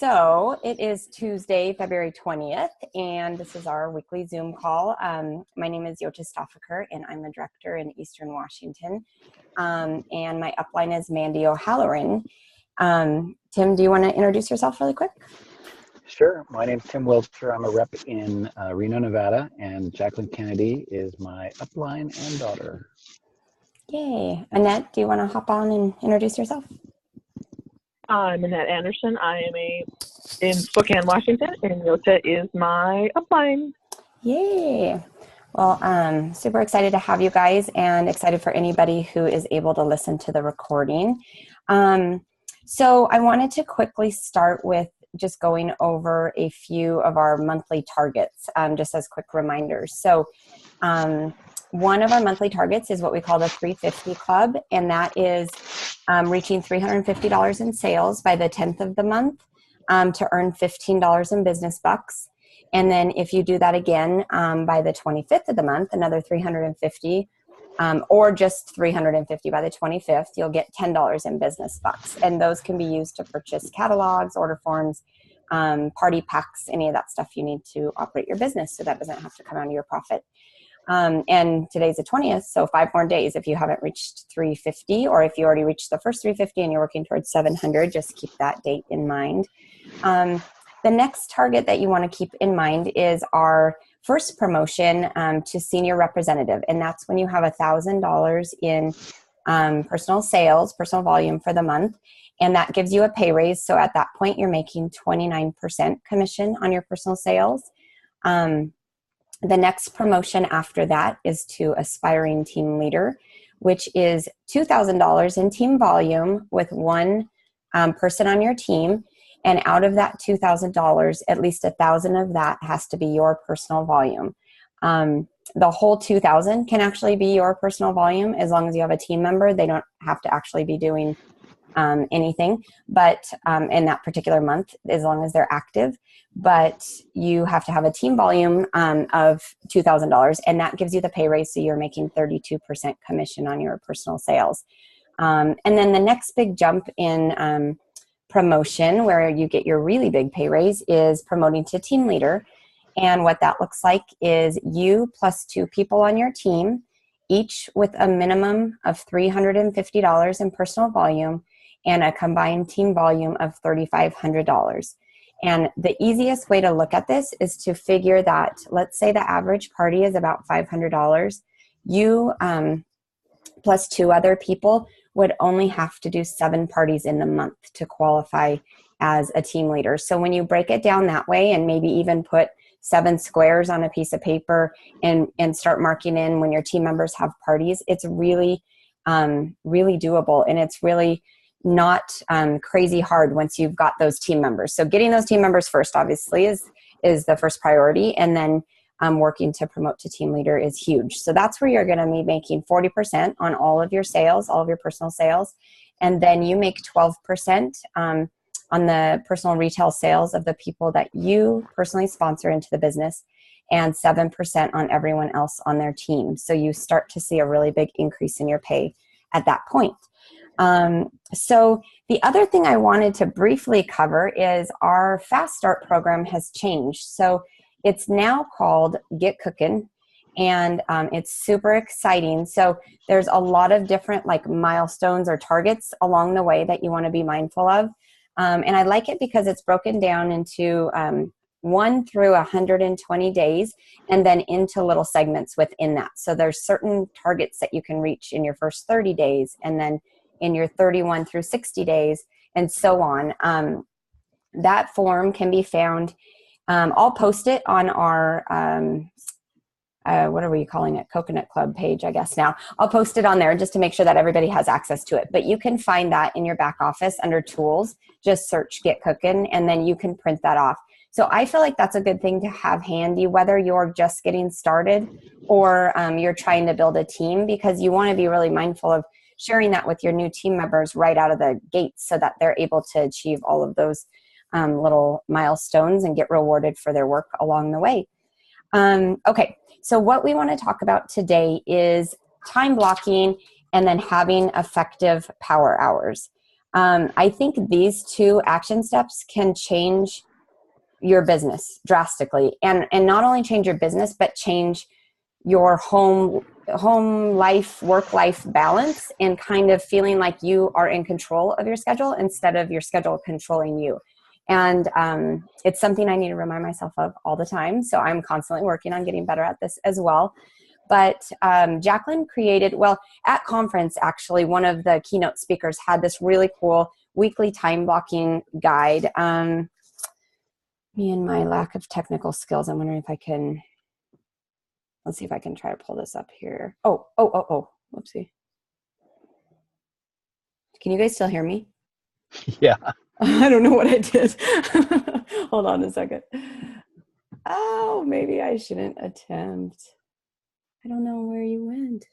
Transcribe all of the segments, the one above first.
So it is Tuesday, February 20th, and this is our weekly Zoom call. My name is Jota Stoffaker, and I'm the director in Eastern Washington. And my upline is Mandy O'Halloran. Tim, do you want to introduce yourself really quick? Sure. My name's Tim Wiltshire. I'm a rep in Reno, Nevada, and Jacqueline Kennedy is my upline and daughter. Yay. Annette, do you want to hop on and introduce yourself? I'm Annette Anderson. I am in Spokane, Washington, and Jota is my upline. Yay. Well, super excited to have you guys and excited for anybody who is able to listen to the recording. So I wanted to quickly start with just going over a few of our monthly targets, just as quick reminders. So one of our monthly targets is what we call the 350 Club, and that is reaching $350 in sales by the 10th of the month to earn $15 in business bucks. And then if you do that again by the 25th of the month, another 350, or just 350 by the 25th, you'll get $10 in business bucks. And those can be used to purchase catalogs, order forms, party packs, any of that stuff you need to operate your business, so that doesn't have to come out of your profit. And today's the 20th, so 5 more days if you haven't reached 350, or if you already reached the first 350 and you're working towards 700, just keep that date in mind. The next target that you want to keep in mind is our first promotion to senior representative, and that's when you have $1,000 in personal sales, personal volume for the month, and that gives you a pay raise. So at that point, you're making 29% commission on your personal sales. The next promotion after that is to aspiring team leader, which is $2,000 in team volume with one person on your team. And out of that $2,000, at least $1,000 of that has to be your personal volume. The whole $2,000 can actually be your personal volume as long as you have a team member. They don't have to actually be doing anything, but in that particular month, as long as they're active. But you have to have a team volume of $2,000, and that gives you the pay raise, so you're making 32% commission on your personal sales. And then the next big jump in promotion, where you get your really big pay raise, is promoting to team leader. And what that looks like is you plus 2 people on your team, each with a minimum of $350 in personal volume and a combined team volume of $3,500. And the easiest way to look at this is to figure that, let's say the average party is about $500. You plus 2 other people would only have to do 7 parties in the month to qualify as a team leader. So when you break it down that way, and maybe even put 7 squares on a piece of paper and start marking in when your team members have parties, it's really, really doable. And it's really not crazy hard once you've got those team members. So getting those team members first, obviously, is the first priority. And then working to promote to team leader is huge. So that's where you're going to be making 40% on all of your sales, all of your personal sales. And then you make 12% on the personal retail sales of the people that you personally sponsor into the business, and 7% on everyone else on their team. So you start to see a really big increase in your pay at that point. So the other thing I wanted to briefly cover is our Fast Start program has changed. So it's now called Get Cookin', and it's super exciting. So there's a lot of different milestones or targets along the way that you want to be mindful of. And I like it because it's broken down into 1 through 120 days, and then into little segments within that. So there's certain targets that you can reach in your first 30 days, and then in your 31 through 60 days, and so on. That form can be found. I'll post it on our, what are we calling it? Coconut Club page, I guess now. I'll post it on there just to make sure that everybody has access to it. But you can find that in your back office under tools. Just search Get Cookin', and then you can print that off. So I feel like that's a good thing to have handy, whether you're just getting started or you're trying to build a team, because you want to be really mindful of sharing that with your new team members right out of the gates so that they're able to achieve all of those little milestones and get rewarded for their work along the way. Okay, so what we want to talk about today is time blocking and then having effective power hours. I think these two action steps can change your business drastically, and not only change your business, but change your home life, work life balance, and kind of feeling like you are in control of your schedule instead of your schedule controlling you. And it's something I need to remind myself of all the time. So I'm constantly working on getting better at this as well. But Jacqueline created, well, at conference, actually, one of the keynote speakers had this really cool weekly time blocking guide. Me and my lack of technical skills, I'm wondering if I can, let's see if I can try to pull this up here. Oh, whoopsie. Can you guys still hear me? Yeah. I don't know what I did. Hold on a second. Oh, maybe I shouldn't attempt. I don't know where you went.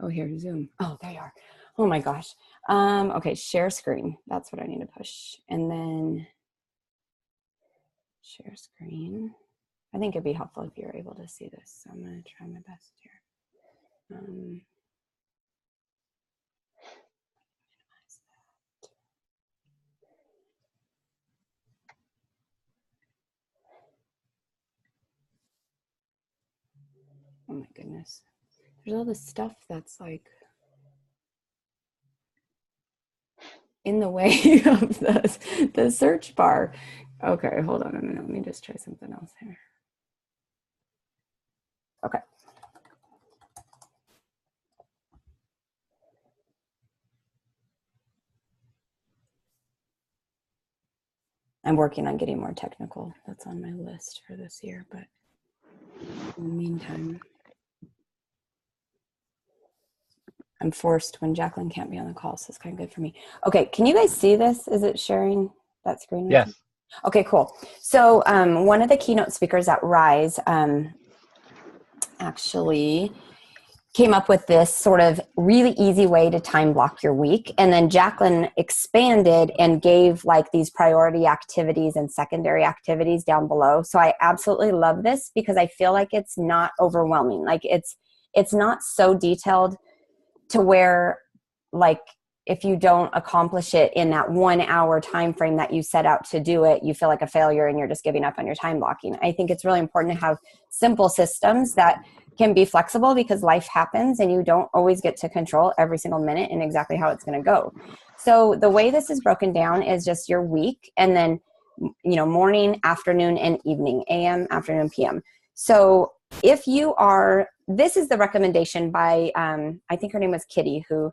Oh, here, Zoom. Oh, there you are. Oh my gosh. Okay, share screen. That's what I need to push. And then share screen. I think it'd be helpful if you're able to see this. So I'm going to try my best here. Oh my goodness. There's all this stuff that's like in the way of the search bar. Okay, hold on a minute. Let me just try something else here. Okay. I'm working on getting more technical. That's on my list for this year, but in the meantime, I'm forced when Jacqueline can't be on the call, so it's kind of good for me. Okay, can you guys see this? Is it sharing that screen with Yes. me? Okay, cool. So one of the keynote speakers at Rise actually came up with this sort of really easy way to time block your week. And then Jacqueline expanded and gave like these priority activities and secondary activities down below. So I absolutely love this because I feel like it's not overwhelming. Like it's not so detailed to where like if you don't accomplish it in that 1 hour time frame that you set out to do it, you feel like a failure and you're just giving up on your time blocking. I think it's really important to have simple systems that can be flexible because life happens and you don't always get to control every single minute and exactly how it's going to go. So the way this is broken down is just your week and then, you know, morning, afternoon, and evening, AM, afternoon, PM. So if you are, this is the recommendation by, I think her name was Kitty, who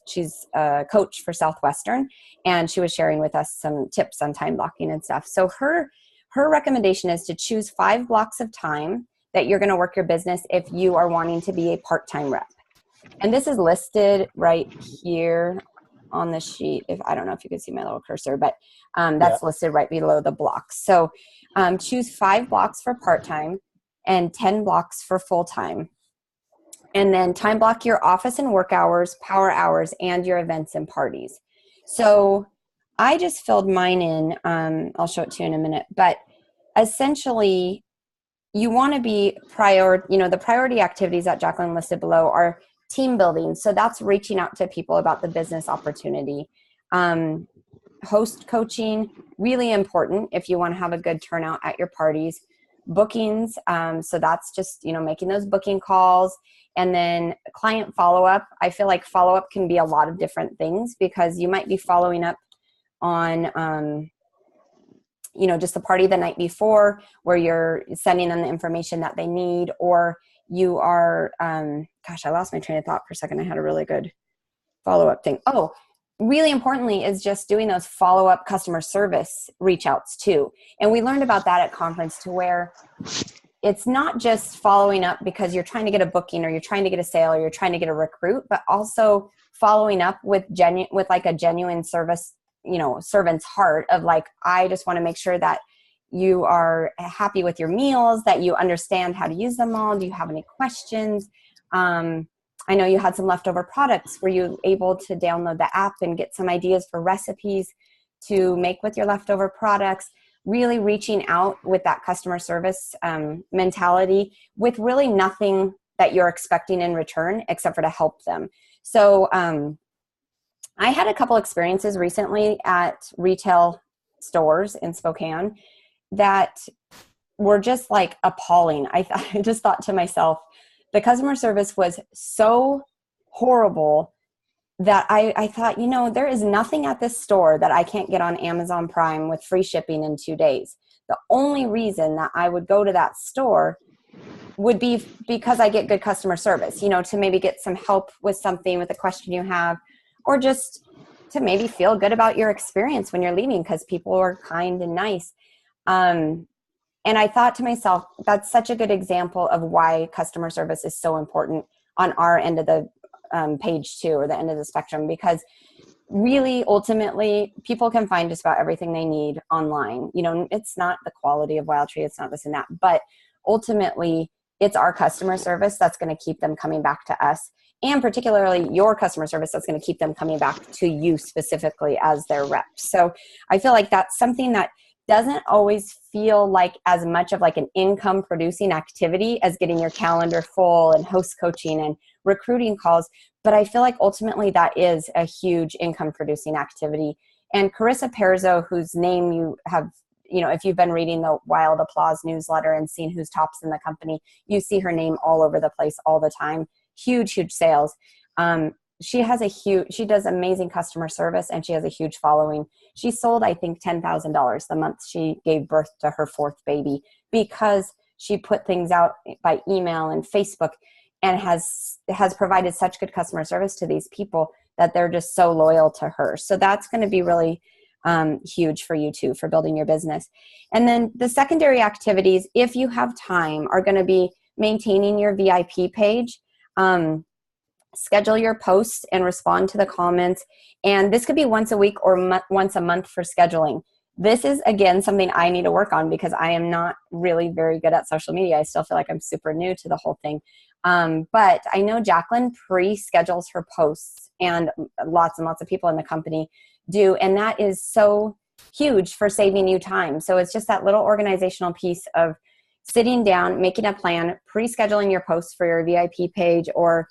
she's a coach for Southwestern, and she was sharing with us some tips on time blocking and stuff. So her recommendation is to choose 5 blocks of time that you're going to work your business if you are wanting to be a part-time rep. And this is listed right here on the sheet. If I don't know if you can see my little cursor, but that's listed right below the blocks. So choose 5 blocks for part-time and 10 blocks for full-time. And then time block your office and work hours, power hours, and your events and parties. So I just filled mine in. I'll show it to you in a minute. But essentially, you want to be the priority activities that Jacqueline listed below are team building. So that's reaching out to people about the business opportunity. Host coaching, really important if you want to have a good turnout at your parties. Bookings, so that's just, making those booking calls. And then client follow-up. I feel like follow-up can be a lot of different things because you might be following up on, just the party the night before where you're sending them the information that they need, or you are, I lost my train of thought for a second. I had a really good follow-up thing. Oh, really importantly is just doing those follow-up customer service reach outs too. And we learned about that at conference to where it's not just following up because you're trying to get a booking or you're trying to get a sale or you're trying to get a recruit, but also following up with like a genuine service, servant's heart of like, I just want to make sure that you are happy with your meals, that you understand how to use them all. Do you have any questions? I know you had some leftover products. Were you able to download the app and get some ideas for recipes to make with your leftover products? Really reaching out with that customer service mentality with really nothing that you're expecting in return except for to help them. So I had a couple experiences recently at retail stores in Spokane that were just like appalling. I just thought to myself, the customer service was so horrible that I thought, there is nothing at this store that I can't get on Amazon Prime with free shipping in 2 days. The only reason that I would go to that store would be because I get good customer service, to maybe get some help with something, with a question you have, or just to maybe feel good about your experience when you're leaving because people are kind and nice. And I thought to myself, that's such a good example of why customer service is so important on our end of the page too, or the end of the spectrum, because really ultimately people can find just about everything they need online. It's not the quality of Wild Tree, it's not this and that, but ultimately it's our customer service that's going to keep them coming back to us, and particularly your customer service that's going to keep them coming back to you specifically as their rep. So I feel like that's something that doesn't always feel like as much of like an income producing activity as getting your calendar full and host coaching and recruiting calls. But I feel like ultimately that is a huge income producing activity. And Carissa Perzo, whose name you have, if you've been reading the Wild Applause newsletter and seen who's tops in the company, you see her name all over the place all the time. Huge sales. She does amazing customer service, and she has a huge following. She sold, I think, $10,000 the month she gave birth to her fourth baby, because she put things out by email and Facebook and has provided such good customer service to these people that they're just so loyal to her. So that's going to be really huge for you too, for building your business. And then the secondary activities, if you have time, are going to be maintaining your VIP page. Schedule your posts and respond to the comments. And this could be once a week or once a month for scheduling. This is, again, something I need to work on because I am not really very good at social media. I still feel like I'm super new to the whole thing. But I know Jacqueline pre-schedules her posts, and lots of people in the company do. And that is so huge for saving you time. So it's just that little organizational piece of sitting down, making a plan, pre-scheduling your posts for your VIP page or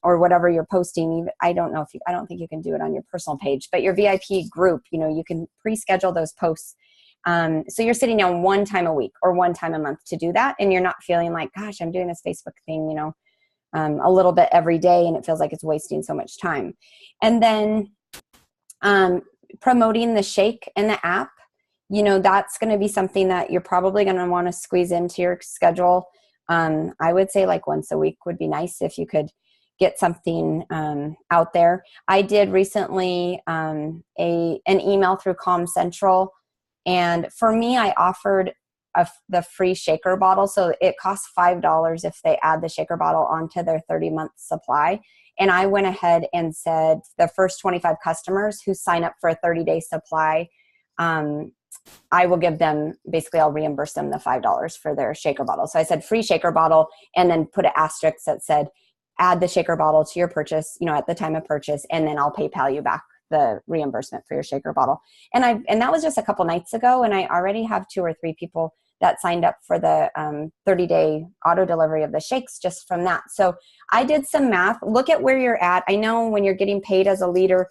whatever you're posting. I don't think you can do it on your personal page, but your VIP group, you can pre-schedule those posts. So you're sitting down one time a week or one time a month to do that. And you're not feeling like, gosh, I'm doing this Facebook thing, a little bit every day, and it feels like it's wasting so much time. And then, promoting the Shake and the app, that's going to be something that you're probably going to want to squeeze into your schedule. I would say like once a week would be nice if you could get something out there. I did recently an email through Calm Central, and for me, I offered the free shaker bottle. So it costs $5 if they add the shaker bottle onto their 30-month supply. And I went ahead and said the first 25 customers who sign up for a 30-day supply, I will give them, basically I'll reimburse them the $5 for their shaker bottle. So I said free shaker bottle, and then put an asterisk that said, add the shaker bottle to your purchase, at the time of purchase, and then I'll PayPal you back the reimbursement for your shaker bottle. And that was just a couple nights ago, and I already have 2 or 3 people that signed up for the 30-day auto delivery of the shakes just from that. So I did some math. Look at where you're at. I know when you're getting paid as a leader,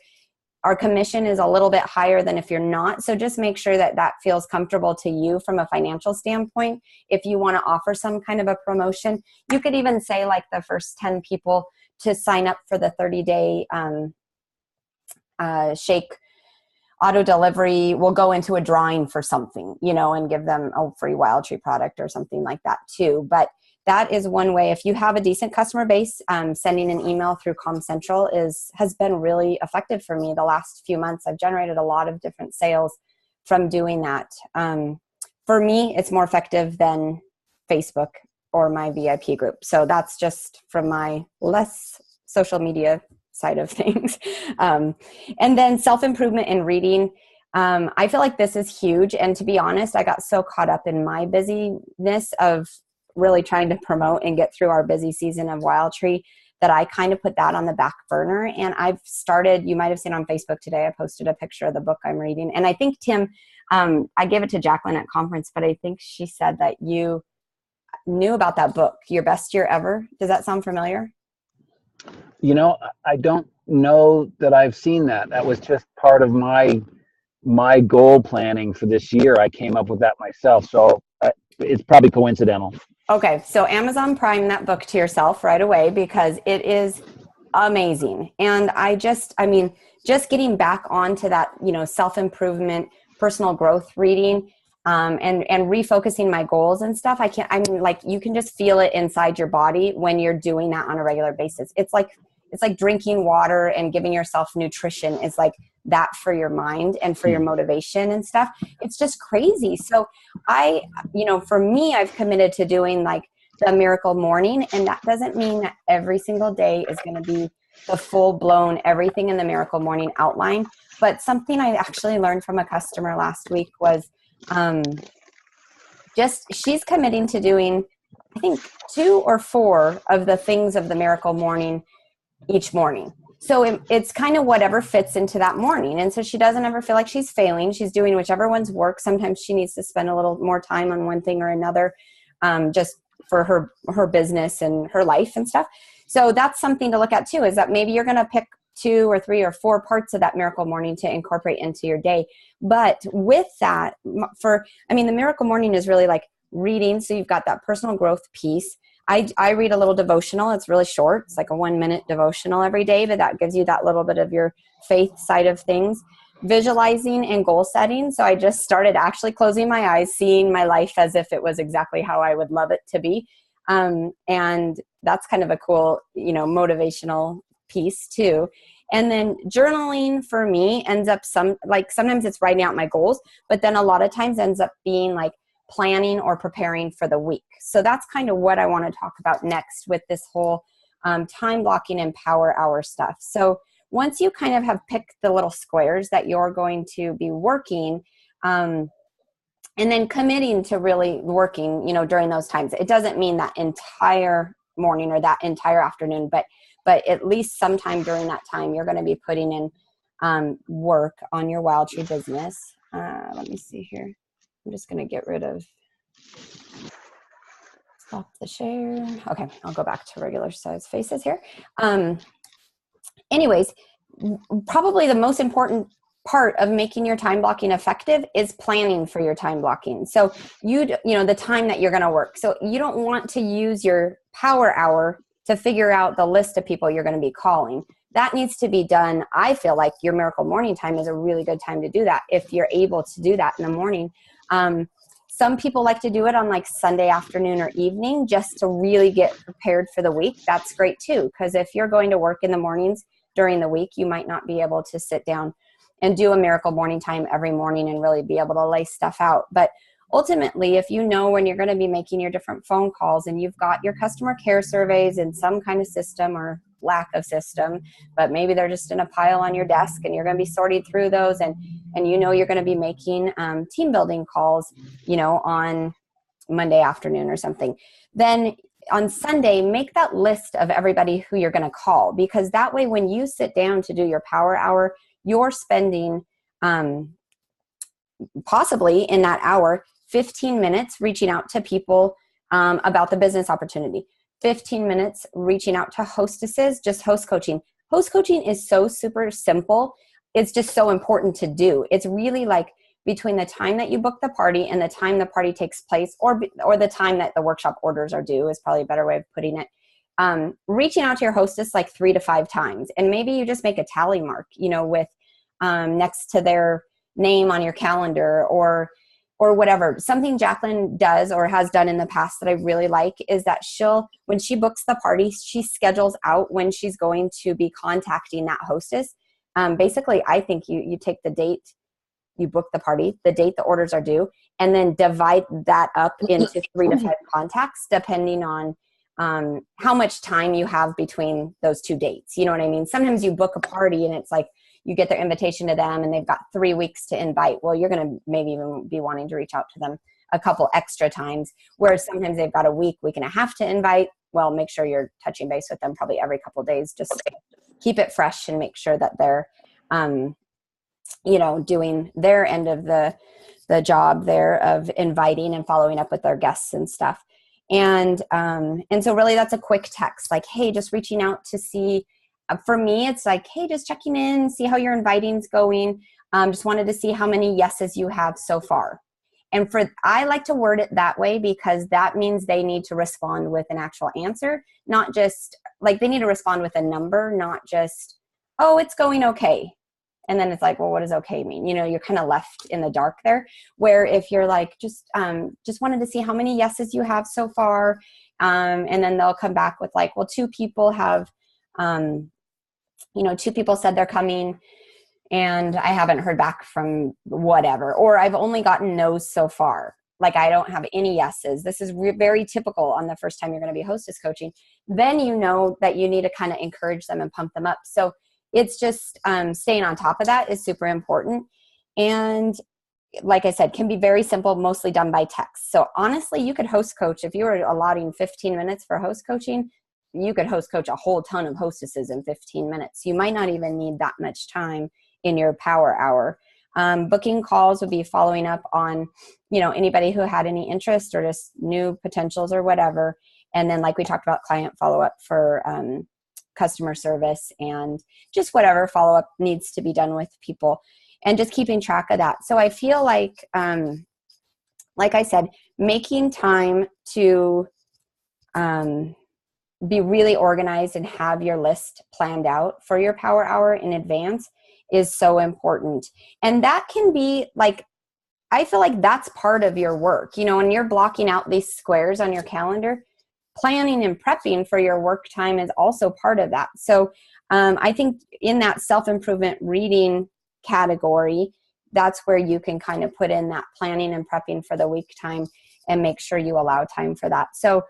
our commission is a little bit higher than if you're not. So just make sure that that feels comfortable to you from a financial standpoint. If you want to offer some kind of a promotion, you could even say like the first 10 people to sign up for the 30-day shake auto delivery will go into a drawing for something, and give them a free Wild Tree product or something like that too. But that is one way. If you have a decent customer base, sending an email through Calm Central has been really effective for me the last few months. I've generated a lot of different sales from doing that. For me, it's more effective than Facebook or my VIP group. So that's just from my less social media side of things. And then self-improvement and reading. I feel like this is huge. And to be honest, I got so caught up in my busyness of really trying to promote and get through our busy season of Wild Tree that I kind of put that on the back burner. And I've started, you might have seen on Facebook today, I posted a picture of the book I'm reading. And I think, Tim, I gave it to Jacqueline at conference, but I think she said that you knew about that book, Your Best Year Ever. Does that sound familiar? You know, I don't know that I've seen that. That was just part of my goal planning for this year. I came up with that myself, so it's probably coincidental. Okay, so Amazon Prime that book to yourself right away because it is amazing. And I mean, just getting back onto that, self improvement, personal growth reading, and refocusing my goals and stuff. I mean, like you can just feel it inside your body when you're doing that on a regular basis. It's like drinking water and giving yourself nutrition is like that for your mind and for your motivation and stuff. It's just crazy. So for me, I've committed to doing like the miracle morning, and that doesn't mean that every single day is going to be the full blown everything in the miracle morning outline. But something I actually learned from a customer last week was just she's committing to doing, I think, 2 or 4 of the things of the miracle morning each morning. So it's kind of whatever fits into that morning. And so she doesn't ever feel like she's failing. She's doing whichever one's work. Sometimes she needs to spend a little more time on one thing or another, just for her business and her life and stuff. So that's something to look at too, is that maybe you're going to pick 2 or 3 or 4 parts of that miracle morning to incorporate into your day. But with that, the miracle morning is really like reading. So you've got that personal growth piece. I read a little devotional. It's really short. It's like a 1-minute devotional every day, but that gives you that little bit of your faith side of things. Visualizing and goal setting. So I just started actually closing my eyes, seeing my life as if it was exactly how I would love it to be. And that's kind of a cool, motivational piece too. And then journaling for me ends up sometimes it's writing out my goals, but then a lot of times ends up being like planning or preparing for the week. So that's kind of what I want to talk about next with this whole time blocking and power hour stuff. So once you kind of have picked the little squares that you're going to be working, and then committing to really working, during those times, it doesn't mean that entire morning or that entire afternoon, but at least sometime during that time, you're going to be putting in work on your Wild Tree business. Let me see here. I'm just going to get rid of, stop the share. Okay, I'll go back to regular size faces here. Anyways, probably the most important part of making your time blocking effective is planning for your time blocking. So the time that you're going to work. So you don't want to use your power hour to figure out the list of people you're going to be calling. That needs to be done. I feel like your miracle morning time is a really good time to do that if you're able to do that in the morning. Some people like to do it on like Sunday afternoon or evening just to really get prepared for the week. That's great too, because if you're going to work in the mornings during the week, you might not be able to sit down and do a miracle morning time every morning and really be able to lay stuff out. But ultimately, if you know when you're going to be making your different phone calls and you've got your customer care surveys in some kind of system or lack of system, but maybe they're just in a pile on your desk and you're going to be sorting through those, and you're going to be making team building calls, on Monday afternoon or something, then on Sunday, make that list of everybody who you're going to call, because that way when you sit down to do your power hour, you're spending possibly in that hour 15 minutes reaching out to people about the business opportunity, 15 minutes reaching out to hostesses, just host coaching. Host coaching is so super simple. It's just so important to do. It's really like between the time that you book the party and the time the party takes place, or the time that the workshop orders are due is probably a better way of putting it. Reaching out to your hostess like 3 to 5 times, and maybe you just make a tally mark, with next to their name on your calendar or whatever. Something Jacqueline does or has done in the past that I really like is that when she books the party, she schedules out when she's going to be contacting that hostess. Basically, I think you take the date you book the party, the date the orders are due, and then divide that up into 3 to 5 contacts, depending on how much time you have between those 2 dates. You know what I mean? Sometimes you book a party and it's like you get their invitation to them and they've got 3 weeks to invite. Well, you're going to maybe even be wanting to reach out to them a couple extra times, whereas sometimes they've got a week and a half to invite. Well, make sure you're touching base with them probably every couple of days, just to keep it fresh and make sure that they're doing their end of the job there of inviting and following up with their guests and stuff. And so really that's a quick text, like, hey, just reaching out to see, for me, it's like, hey, just checking in, see how your inviting's going. Just wanted to see how many yeses you have so far. And I like to word it that way because that means they need to respond with an actual answer, not just like they need to respond with a number, not just, oh, it's going okay. And then it's like, well, what does okay mean? You know, you're kind of left in the dark there. Where if you're like, just wanted to see how many yeses you have so far. And then they'll come back with like, well, two people said they're coming, and I haven't heard back from whatever, or I've only gotten no's so far. Like I don't have any yeses. This is very typical on the first time you're going to be hostess coaching. Then you know that you need to kind of encourage them and pump them up. So it's just staying on top of that is super important. And like I said, can be very simple, mostly done by text. So honestly, you could host coach. If you were allotting 15 minutes for host coaching, you could host coach a whole ton of hostesses in 15 minutes. You might not even need that much time in your power hour. Booking calls would be following up on, anybody who had any interest or just new potentials or whatever. And then like we talked about, client follow-up for customer service and just whatever follow-up needs to be done with people, and just keeping track of that. So I feel like I said, making time to be really organized and have your list planned out for your power hour in advance is so important. And that can be like, I feel like that's part of your work. When you're blocking out these squares on your calendar, planning and prepping for your work time is also part of that. So I think in that self-improvement reading category, that's where you can kind of put in that planning and prepping for the week time and make sure you allow time for that. So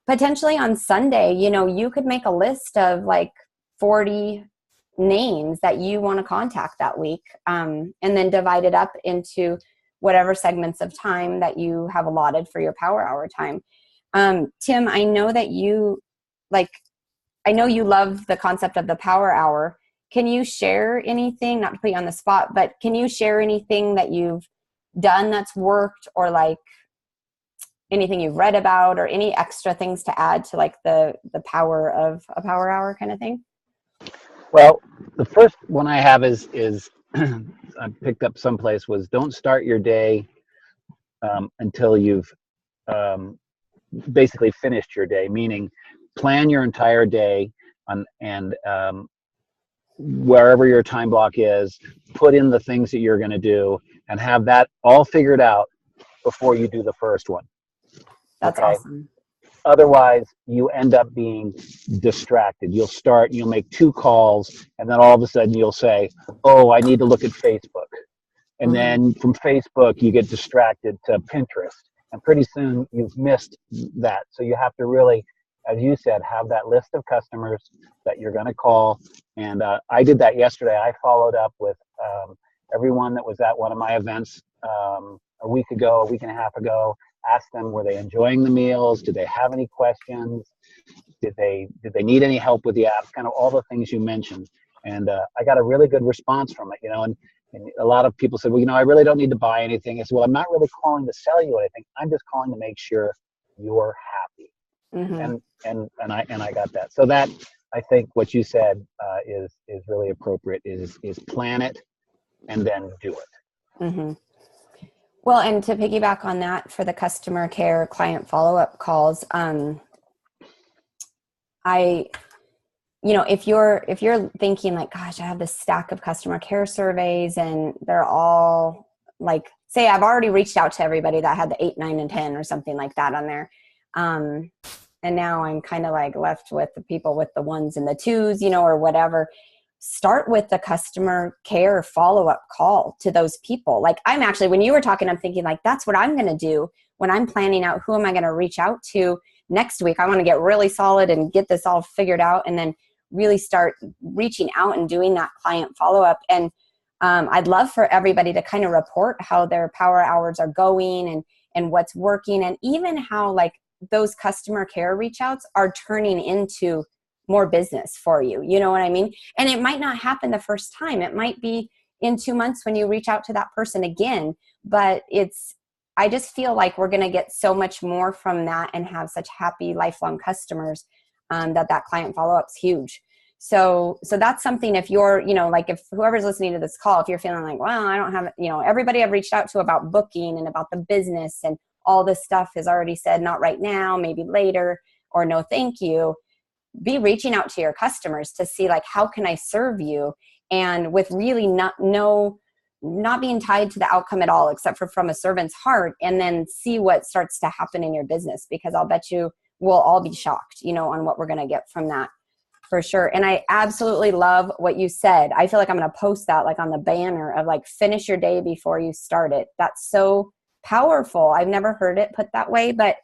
potentially on Sunday, you could make a list of like 40 names that you want to contact that week, and then divide it up into whatever segments of time that you have allotted for your power hour time. Tim, I know that you love the concept of the power hour. Can you share anything, not to put you on the spot, but can you share anything that you've done that's worked, or like anything you've read about, or any extra things to add to like the power of a power hour kind of thing? Well, the first one I have is I picked up someplace, was don't start your day until you've basically finished your day, meaning plan your entire day and wherever your time block is, put in the things that you're going to do and have that all figured out before you do the first one. That's okay? Awesome. Otherwise, you end up being distracted. You'll make 2 calls, and then all of a sudden you'll say, oh, I need to look at Facebook. And then from Facebook, you get distracted to Pinterest. And pretty soon you've missed that. So you have to really, as you said, have that list of customers that you're going to call. And I did that yesterday. I followed up with everyone that was at one of my events a week and a half ago. Asked them, were they enjoying the meals? Did they have any questions? Did they need any help with the apps? Kind of all the things you mentioned. And I got a really good response from it, and a lot of people said, well, I really don't need to buy anything. I said, well, I'm not really calling to sell you anything. I'm just calling to make sure you're happy. And I got that. So that, I think what you said is really appropriate, is plan it and then do it. Mm-hmm. Well, and to piggyback on that, for the customer care client follow-up calls, if you're thinking like, gosh, I have this stack of customer care surveys and they're all like, say I've already reached out to everybody that had the 8, 9, and 10 or something like that on there. And now I'm kind of like left with the people with the 1s and the 2s, or whatever. Start with the customer care follow-up call to those people. Like when you were talking, I'm thinking like, that's what I'm going to do when I'm planning out who am I going to reach out to next week. I want to get really solid and get this all figured out, and then really start reaching out and doing that client follow-up. And I'd love for everybody to kind of report how their power hours are going and what's working, and even how like those customer care reach outs are turning into more business for you. You know what I mean? And it might not happen the first time. It might be in 2 months when you reach out to that person again, but it's I just feel like we're going to get so much more from that and have such happy lifelong customers, that client follow-up's huge. So that's something, if you're, like if whoever's listening to this call, if you're feeling like, well, I don't have, everybody I've reached out to about booking and about the business and all this stuff has already said, not right now, maybe later, or no, thank you. Be reaching out to your customers to see like, how can I serve you? And with really not being tied to the outcome at all, except for from a servant's heart, and then see what starts to happen in your business, because I'll bet you we'll all be shocked, on what we're going to get from that. For sure. And I absolutely love what you said. I feel like I'm going to post that like on the banner of like, finish your day before you start it. That's so powerful. I've never heard it put that way, but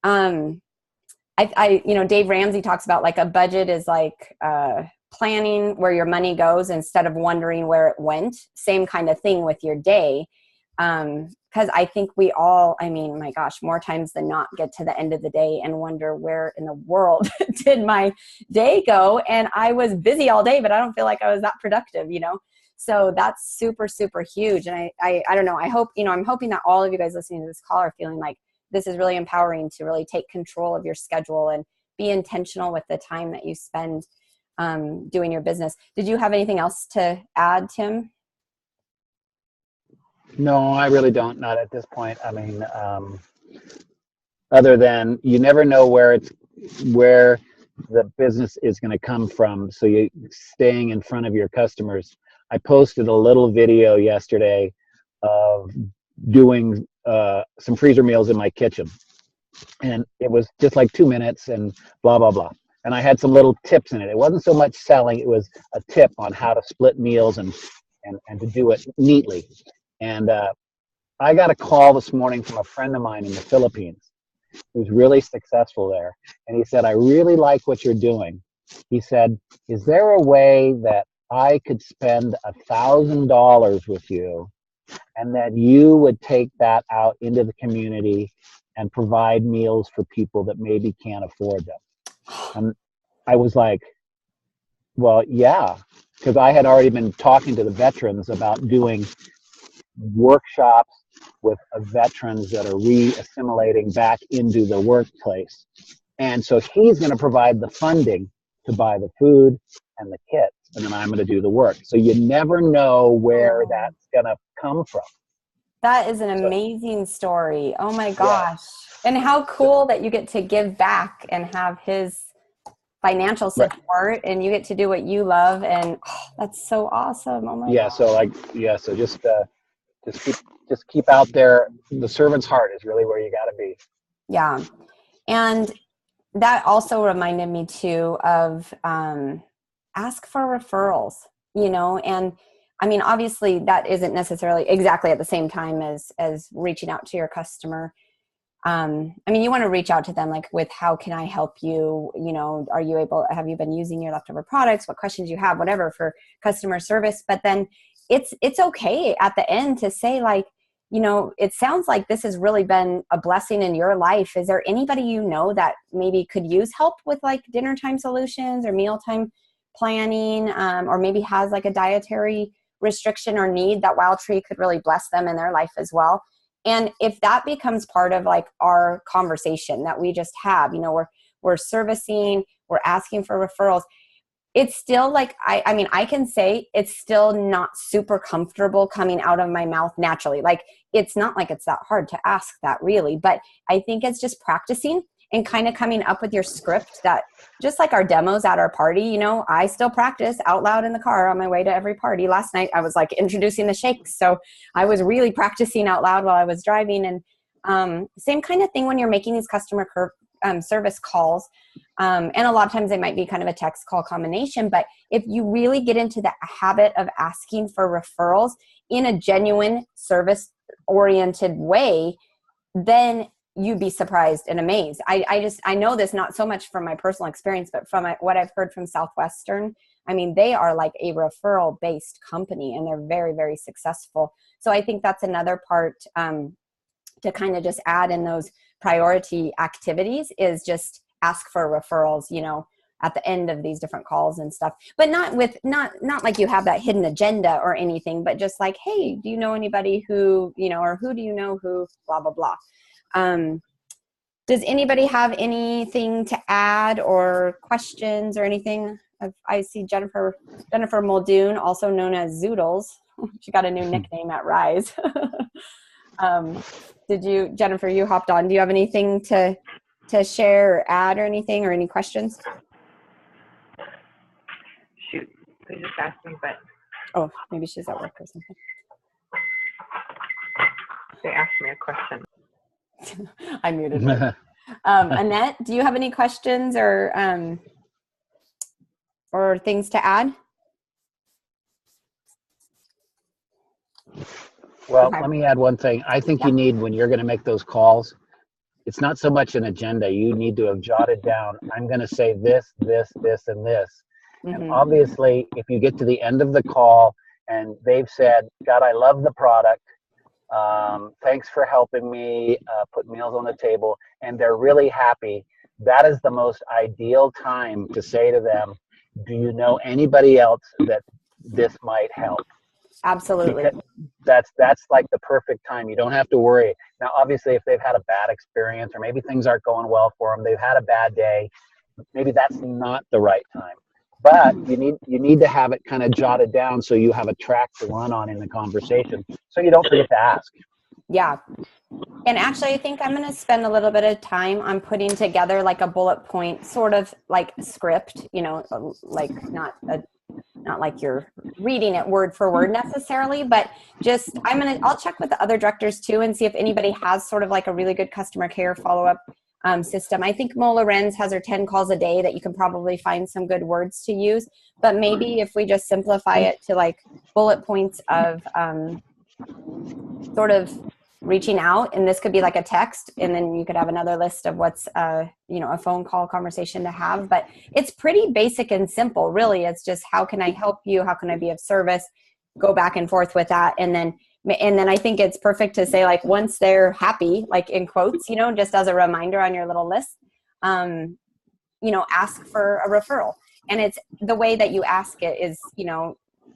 Dave Ramsey talks about like a budget is like planning where your money goes instead of wondering where it went. Same kind of thing with your day. Because I think we all, my gosh, more times than not get to the end of the day and wonder where in the world did my day go? And I was busy all day, but I don't feel like I was that productive, So that's super, super huge. And I don't know, I hope, I'm hoping that all of you guys listening to this call are feeling like this is really empowering to really take control of your schedule and be intentional with the time that you spend doing your business. Did you have anything else to add, Tim? No, I really don't. Not at this point. Other than you never know where the business is going to come from. So you staying in front of your customers. I posted a little video yesterday of doing some freezer meals in my kitchen, and it was just like 2 minutes and blah blah blah. And I had some little tips in it. It wasn't so much selling; it was a tip on how to split meals and to do it neatly. And I got a call this morning from a friend of mine in the Philippines who's really successful there. And he said, I really like what you're doing. He said, is there a way that I could spend $1,000 with you and that you would take that out into the community and provide meals for people that maybe can't afford them? And I was like, well, yeah, because I had already been talking to the veterans about doing workshops with veterans that are re-assimilating back into the workplace. And so he's going to provide the funding to buy the food and the kits, and then I'm going to do the work. So you never know where that's going to come from. That is an amazing story. Oh my gosh. Yeah. And how cool that you get to give back and have his financial support, right, and you get to do what you love. And that's so awesome. Oh my God. So just keep out there. The servant's heart is really where you got to be. Yeah. And that also reminded me too of ask for referrals, and obviously that isn't necessarily exactly at the same time as reaching out to your customer. You want to reach out to them like with, how can I help you? Have you been using your leftover products? What questions you have, whatever, for customer service. But then it's okay at the end to say like, it sounds like this has really been a blessing in your life. Is there anybody that maybe could use help with like dinner time solutions or mealtime planning, or maybe has like a dietary restriction or need that Wild Tree could really bless them in their life as well? And if that becomes part of like our conversation that we just have, we're servicing, we're asking for referrals, it's still like, I can say it's still not super comfortable coming out of my mouth naturally. Like, it's not like it's that hard to ask that really, but I think it's just practicing and kind of coming up with your script, that just like our demos at our party, I still practice out loud in the car on my way to every party. Last night I was like introducing the shakes. So I was really practicing out loud while I was driving. And same kind of thing when you're making these customer service calls. And a lot of times they might be kind of a text call combination, but if you really get into the habit of asking for referrals in a genuine service oriented way, then you'd be surprised and amazed. I know this not so much from my personal experience, but from what I've heard from Southwestern. They are like a referral based company and they're very, very successful. So I think that's another part to kind of just add in those priority activities, is just ask for referrals, at the end of these different calls and stuff, but not like you have that hidden agenda or anything, but just like, hey, do you know anybody who, or who do you know who, blah, blah, blah. Does anybody have anything to add or questions or anything? I see Jennifer Muldoon, also known as Zoodles. She got a new nickname at Rise. Jennifer, you hopped on. Do you have anything to share or add or anything, or any questions? Shoot, they just asked me, but. Oh, maybe she's at work or something. They asked me a question. I muted her. Annette, do you have any questions or things to add? Well, Okay. let me add one thing. I think you need, when you're going to make those calls, it's not so much an agenda. You need to have jotted down, I'm going to say this, this, this, and this. And obviously, if you get to the end of the call and they've said, God, I love the product. Thanks for helping me put meals on the table, and they're really happy, that is the most ideal time to say to them, do you know anybody else that this might help? Absolutely. Because that's like the perfect time. You don't have to worry. Now, obviously, if they've had a bad experience or maybe things aren't going well for them, they've had a bad day, maybe that's not the right time. But you need to have it kind of jotted down so you have a track to run on in the conversation, so you don't forget to ask. Yeah. And actually, I think I'm going to spend a little bit of time on putting together like a bullet point sort of like script, like not like you're reading it word for word necessarily, but just I'll check with the other directors too and see if anybody has sort of like a really good customer care follow-up system. I think Mo Lorenz has her 10 calls a day that you can probably find some good words to use, but maybe if we just simplify it to like bullet points of sort of reaching out, and this could be like a text, and then you could have another list of what's a phone call conversation to have. But it's pretty basic and simple, really. It's just, how can I help you? How can I be of service? Go back and forth with that. And then I think it's perfect to say, like, once they're happy, like in quotes, just as a reminder on your little list, ask for a referral. And it's the way that you ask it is,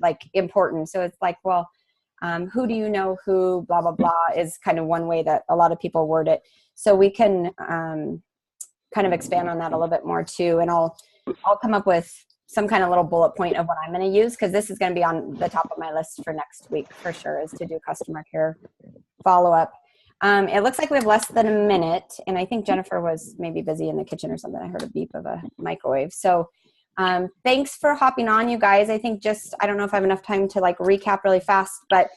like important. So it's like, well, who do you know who, blah, blah, blah, is kind of one way that a lot of people word it. So we can kind of expand on that a little bit more too. And I'll come up with some kind of little bullet point of what I'm going to use, because this is going to be on the top of my list for next week for sure, is to do customer care follow-up. It looks like we have less than a minute, and I think Jennifer was maybe busy in the kitchen or something. I heard a beep of a microwave. So thanks for hopping on, you guys. I think I don't know if I have enough time to like recap really fast, but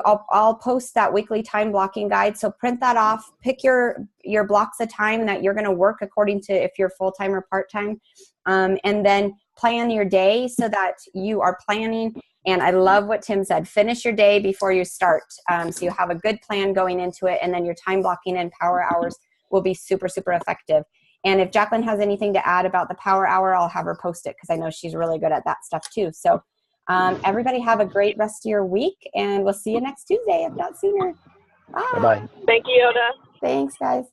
I'll post that weekly time blocking guide. So print that off, pick your blocks of time that you're going to work according to if you're full-time or part-time. And then plan your day so that you are planning. And I love what Tim said, finish your day before you start. So you have a good plan going into it, and then your time blocking and power hours will be super, super effective. And if Jacqueline has anything to add about the power hour, I'll have her post it, because I know she's really good at that stuff too. So everybody have a great rest of your week, and we'll see you next Tuesday, if not sooner. Bye. Bye-bye. Thank you, Yoda. Thanks, guys.